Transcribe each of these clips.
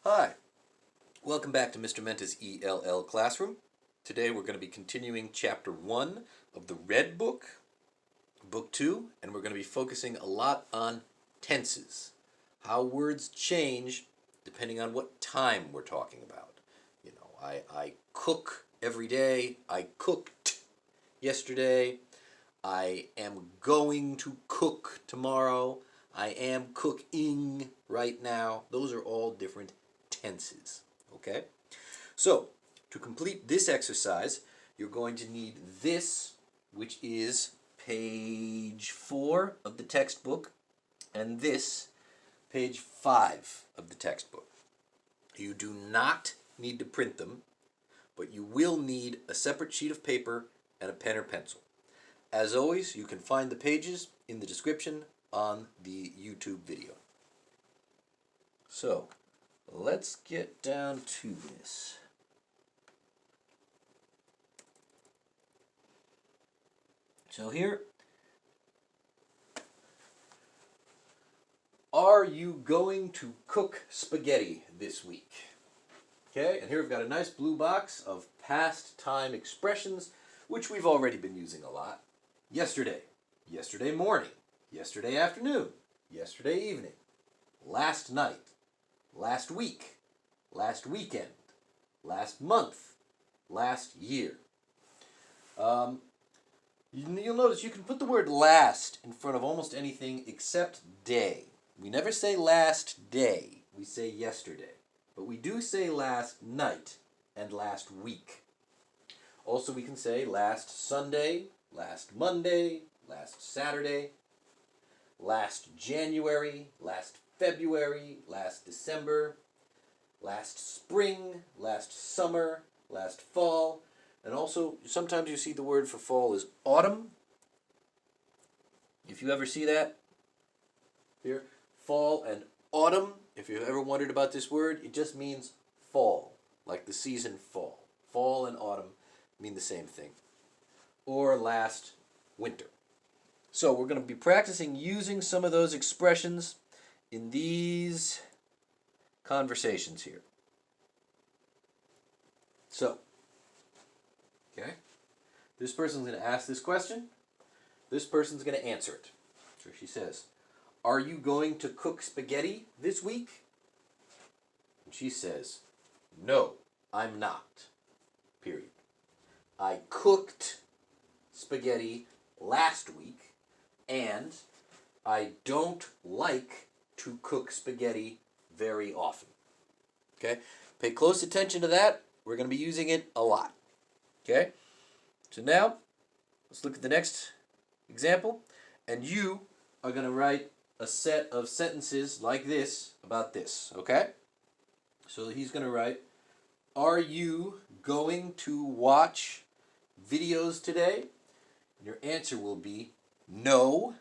Hi, welcome back to Mr. Menta's ELL Classroom. Today we're going to be continuing Chapter 1 of the Red Book, Book 2, and we're going to be focusing a lot on tenses, how words change depending on what time we're talking about. You know, I cook every day, I cooked yesterday, I am going to cook tomorrow, I am cooking right now. Those are all different tenses. Okay? So, to complete this exercise, you're going to need this, which is page 4 of the textbook, and this, page 5 of the textbook. You do not need to print them, but you will need a separate sheet of paper and a pen or pencil. As always, you can find the pages in the description on the YouTube video. So, let's get down to this. So here, are you going to cook spaghetti this week? Okay, and here we've got a nice blue box of past time expressions, which we've already been using a lot. Yesterday, yesterday morning, yesterday afternoon, yesterday evening, last night, last week, last weekend, last month, last year. You'll notice you can put the word last in front of almost anything except day. We never say last day, we say yesterday. But we do say last night and last week. Also, we can say last Sunday, last Monday, last Saturday, last January, last February, last December, last spring, last summer, last fall, and also sometimes you see the word for fall is autumn. If you ever see that here, fall and autumn, if you've ever wondered about this word, it just means fall, like the season fall. Fall and autumn mean the same thing. Or last winter. So we're going to be practicing using some of those expressions in these conversations here. So, okay, this person's going to ask this question. This person's going to answer it. So she says, are you going to cook spaghetti this week? And she says, no, I'm not. Period. I cooked spaghetti last week, and I don't like to cook spaghetti very often. Okay? Pay close attention to that. We're going to be using it a lot. Okay? So now, let's look at the next example. And you are going to write a set of sentences like this about this. Okay? So he's going to write, are you going to watch videos today? And your answer will be, no,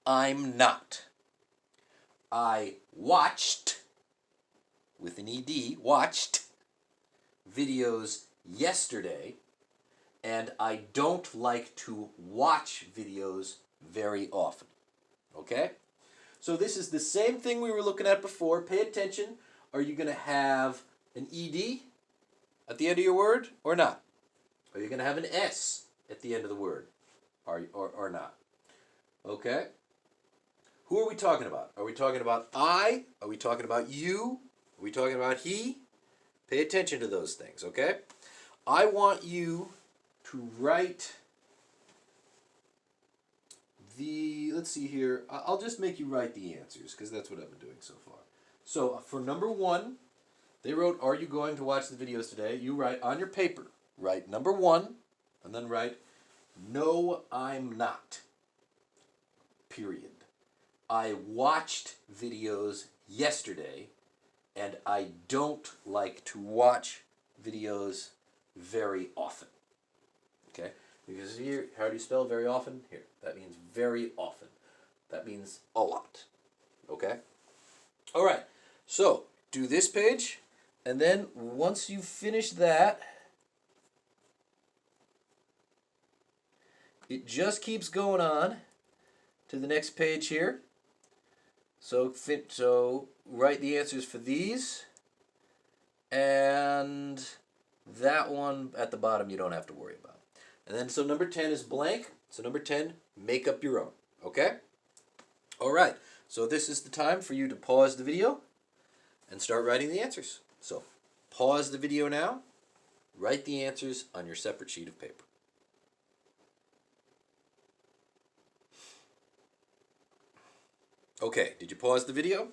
I'm not. I watched, with an ED, watched videos yesterday, and I don't like to watch videos very often. Okay? So this is the same thing we were looking at before. Pay attention. Are you going to have an ED at the end of your word or not? Are you going to have an S at the end of the word or not? Okay? Who are we talking about? Are we talking about I? Are we talking about you? Are we talking about he? Pay attention to those things, okay? I want you to write let's see here. I'll just make you write the answers because that's what I've been doing so far. So for number 1, they wrote, are you going to watch the videos today? You write on your paper, write number 1, and then write, no, I'm not. Period. I watched videos yesterday, and I don't like to watch videos very often. Okay? Because here, how do you spell very often? Here, that means very often. That means a lot. Okay? All right. So, do this page, and then once you finish that, it just keeps going on to the next page here. So write the answers for these, And that one at the bottom you don't have to worry about. And then so number 10 is blank. So number 10, make up your own. Okay? All right. So this is the time for you to pause the video and start writing the answers. So pause the video now. Write the answers on your separate sheet of paper. Okay, did you pause the video?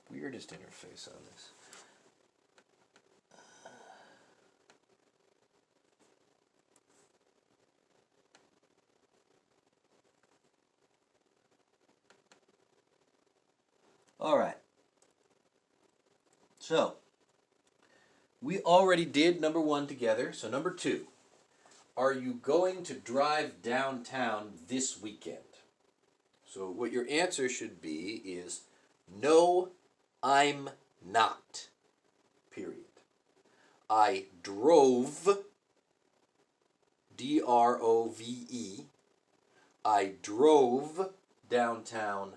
Weirdest interface on this. All right. So, we already did number 1 together. So number 2, are you going to drive downtown this weekend? So what your answer should be is, no, I'm not. Period. I drove, D-R-O-V-E, I drove downtown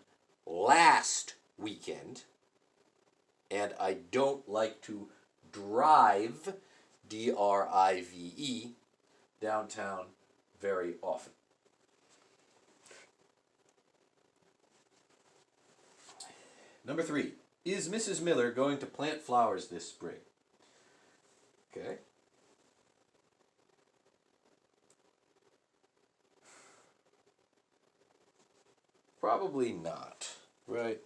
last weekend, and I don't like to drive, D-R-I-V-E, downtown very often. Number 3, is Mrs. Miller going to plant flowers this spring? Okay. Probably not, right?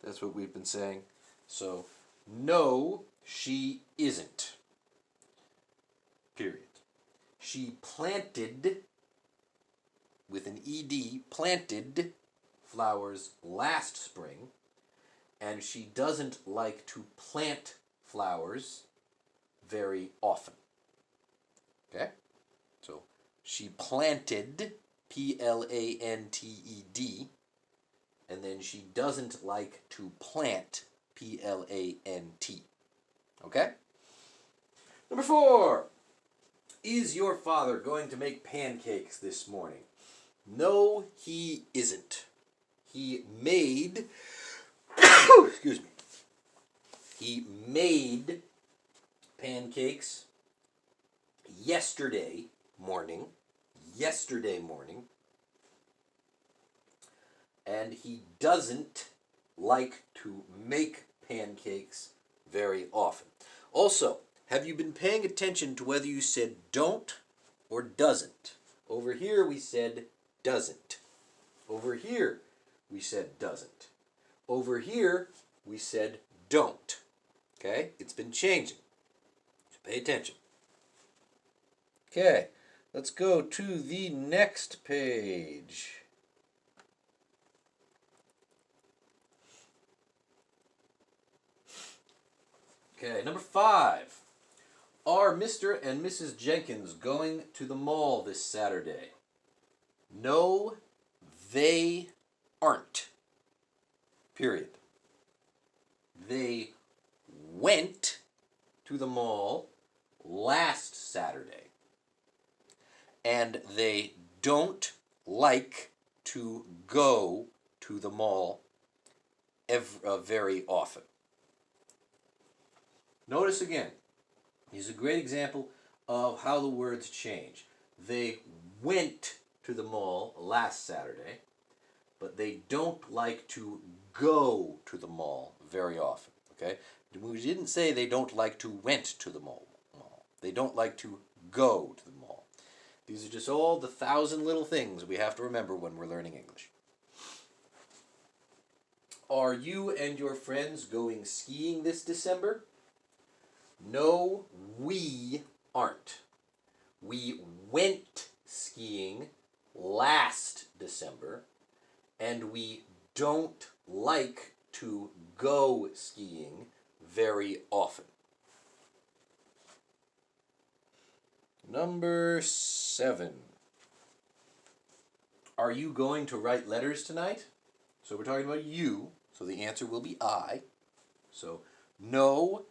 That's what we've been saying. So, no, she isn't. Period. She planted, with an ED, planted flowers last spring, and she doesn't like to plant flowers very often. Okay? So, she planted, P-L-A-N-T-E-D, and then she doesn't like to plant, P-L-A-N-T. Okay? Number 4. Is your father going to make pancakes this morning? No, he isn't. He made, excuse me, he made pancakes yesterday morning, and he doesn't like to make pancakes very often. Also, have you been paying attention to whether you said don't or doesn't? Over here we said doesn't. Over here we said doesn't. Over here we said don't. Okay? It's been changing. So pay attention. Okay, let's go to the next page. Okay, number 5. Are Mr. and Mrs. Jenkins going to the mall this Saturday? No, they aren't. Period. They went to the mall last Saturday, and they don't like to go to the mall very often. Notice again, here's a great example of how the words change. They went to the mall last Saturday, but they don't like to go to the mall very often. Okay? We didn't say they don't like to went to the mall. They don't like to go to the mall. These are just all the 1,000 little things we have to remember when we're learning English. Are you and your friends going skiing this December? No, we aren't. We went skiing last December, and we don't like to go skiing very often. Number 7. Are you going to write letters tonight? So we're talking about you, so the answer will be I. So, no,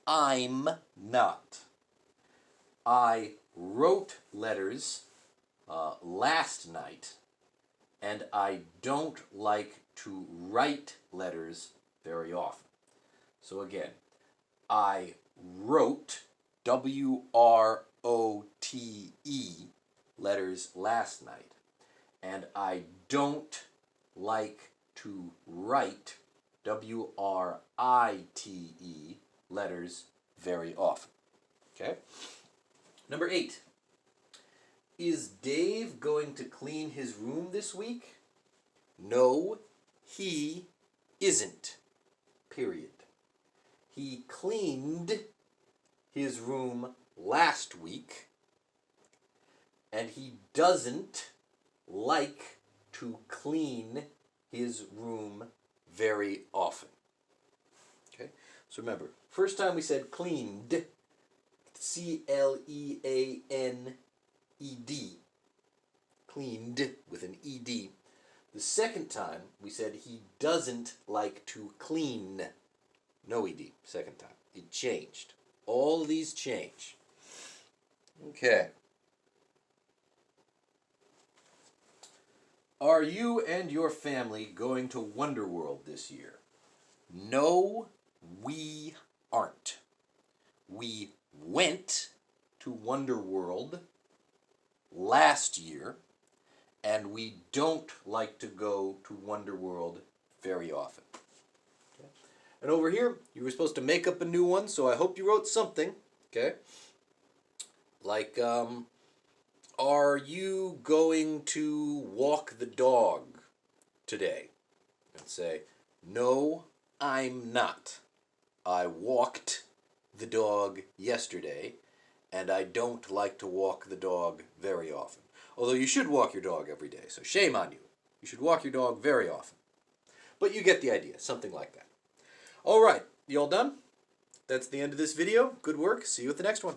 I'm not. I wrote letters last night, and I don't like to write letters very often. So again, I wrote, W-R-O-T-E, letters last night, and I don't like to write, W-R-I-T-E, letters very often. Okay? Number 8. Is Dave going to clean his room this week? No, he isn't. Period. He cleaned his room last week, and he doesn't like to clean his room very often. Okay? So remember, first time we said cleaned, C-L-E-A-N-E-D. Cleaned with an E-D. The second time we said he doesn't like to clean. No E-D, second time. It changed. All these change. Okay. Are you and your family going to Wonderworld this year? No, we aren't. We went to Wonderworld last year, and we don't like to go to Wonderworld very often. Okay? And over here, you were supposed to make up a new one, so I hope you wrote something. Okay? Like, are you going to walk the dog today? And say, no, I'm not. I walked the dog yesterday, and I don't like to walk the dog very often. Although you should walk your dog every day, so shame on you. You should walk your dog very often. But you get the idea, something like that. All right, you all done? That's the end of this video. Good work. See you at the next one.